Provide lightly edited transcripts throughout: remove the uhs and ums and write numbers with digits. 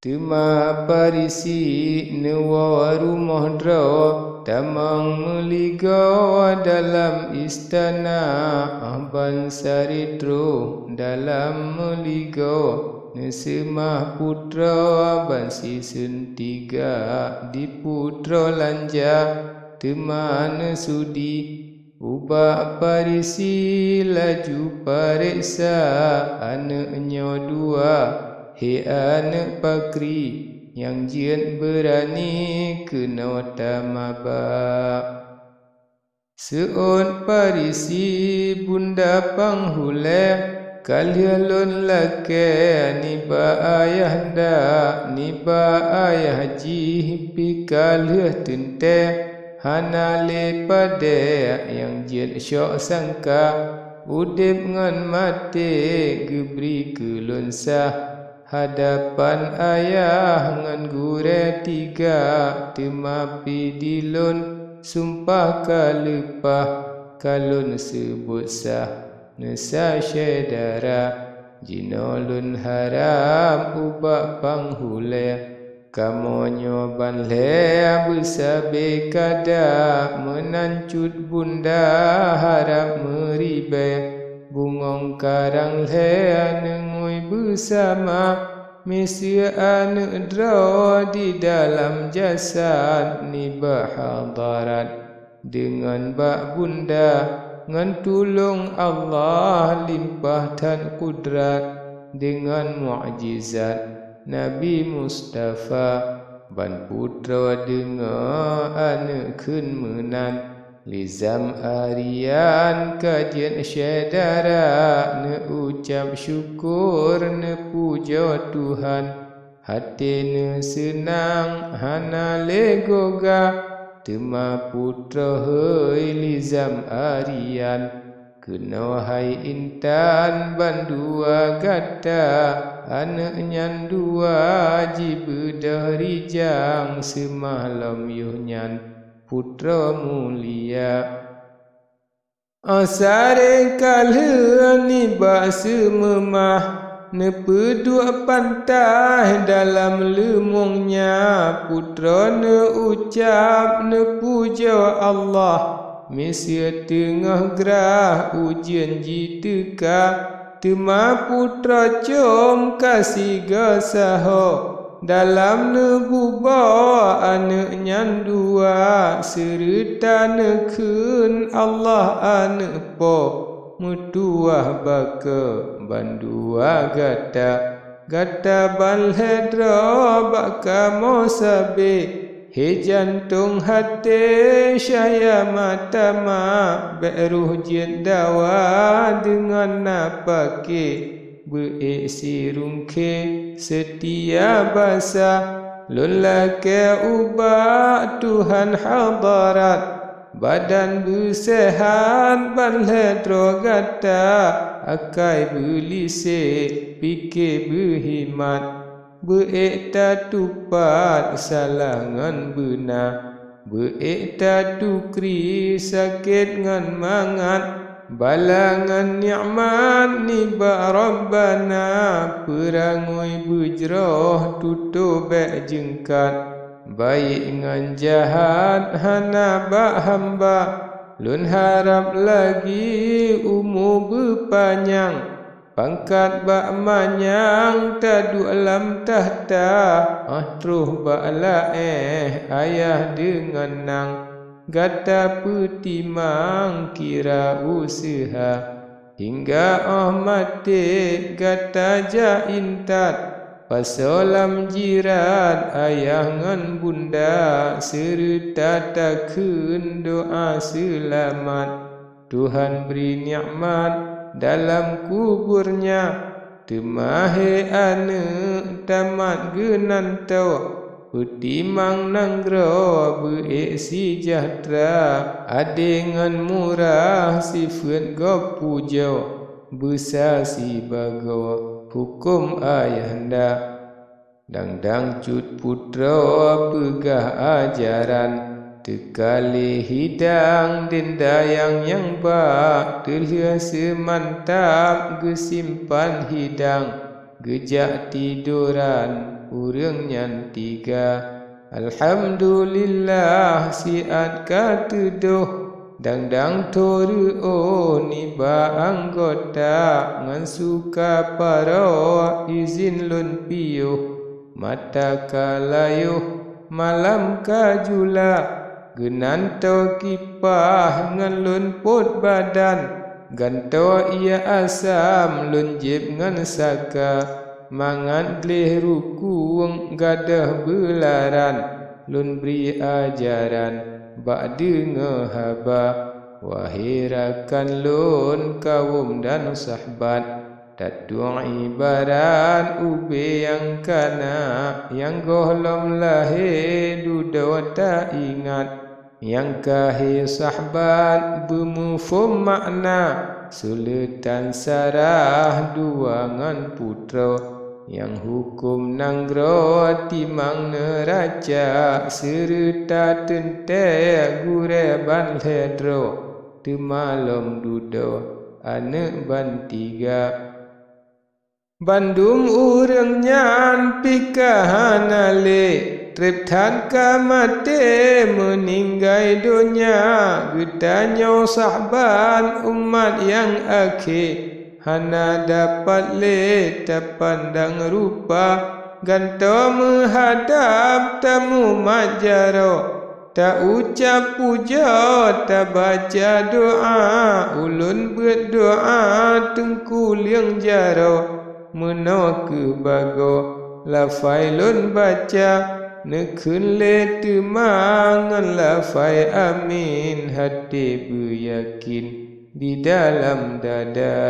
Tema parisi newa rumah dra tamang meliga dalam istana Ahban saritro dalam meliga nesemah putra bansi sentiga di putra lanja temana sudi ubah parisi laju pariksa anaknya dua. Hei anak pakri yang jian berani kena tamabak. Seon parisi bunda panghuleh kalialon lake niba ayah da niba ayah ji pikalah tente hanale pade yang jian syok sangka udip ngan mate gebri kelonsah hadapan ayah ngan gure tiga temapi dilun sumpah kalepah kalun sebut sah nesa syedara jinolon haram ubak panghule kamonyo banle besabe kada menancut bunda harap meribe bungong karang le nengoi bersama Misia anak dra di dalam jasad ni bahadarat dengan bak bunda ngan tulung Allah limpah dan kudrat dengan mukjizat Nabi Mustafa ban putra dengar anak kun menan Lizam arian kajian syedara ne ucap syukur ne puja Tuhan hati ne senang hana legoga tema putra hei lizam arian kena hai intan bandua gata anak nyan dua jibedah rijang semalam yuhnyan putra mulia asare kalhe ni bahasa memah ne pedua pantai dalam lemungnya putra ne ucap ne puja Allah mesia tengah gerah ujian jiteka tema putra com kasih gasaho dalam nebuba anak nyan dua serta nekun Allah anak po mutuah baka bandua gata balhedra baka mosabe he jantung hati syaya matama beruh jendawa dengan napake beisi rungke setia basa lelaki ubah Tuhan hadarat badan bersehat banledro gata akai belise fikir berhimat beikta tupat salangan benar beikta tukri sakit ngan mangat balangan nikmat niba Rabbana perangoi bujroh tutup bek jengkat baik ngan jahat hana bak hamba lun harap lagi umur berpanjang pangkat bak manyang tadu alam tahta truh bak ayah dengan nang gata petimang kira usaha hingga mati gata jaintat pasolam jiran ayah ngan bunda serta takun doa selamat Tuhan beri nikmat dalam kuburnya temahe anak tamat genantau Utimang nanggro beiksi sejahtera adengan murah sifat go pujo besar si bago hukum ayahanda dang cut putra pegah ajaran tekali hidang dendayang yang bak terhias semantap gesimpan hidang gejak tiduran urang nyan tiga. Alhamdulillah siat katuduh dang toru ni ba anggota ngan suka paro izin lun piuh mata kalayuh malam kajula genanto kipah ngan lun pot badan ganto ia asam lun jib ngan saka mangan gleh rukung gadah belaran lun beri ajaran ba'du ngehaba wahirakan lun kaum dan sahabat tadung ibarat ube yang kana yang gohlom lahir dudo tak ingat yang kahir sahabat bermufum makna sultan sarah duangan putra yang hukum nanggro timang neraca serta tente gure ban ledro temalom dudo anak ban tiga Bandung urang nyan pikahanale trip tan kamate meninggai dunia gedanyo sahabat umat yang akhir hana dapat tak pandang rupa ganto menghadap tamu majaro tak ucap puja tak baca doa ulun berdoa tengkul yang jaro meno ke bago lafai lun baca nekun le temangan lafai amin hati beryakin di dalam dada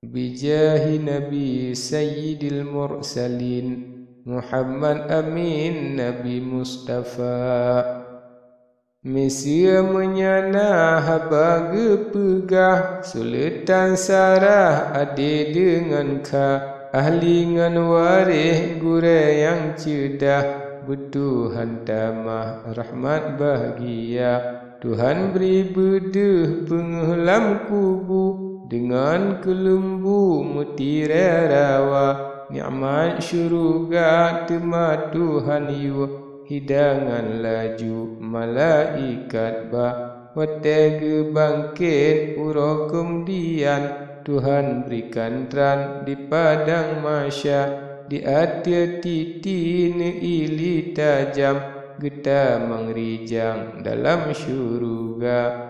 bijahi Nabi Sayyidil Mursalin Muhammad Amin Nabi Mustafa Mesia menyana haba gepegah Sultan Sarah ade dengan ka ahli ngan warih gure yang cedah bertuhan tamah rahmat bahagia Tuhan beri beduh penghelam kubu dengan kelembu mutiara rawa nikmat syurga tema Tuhan yu hidangan laju malaikat ba watege bangkit urokum dian Tuhan berikan terang di padang masya di hati titi ili tajam Geta mengrijang dalam syurga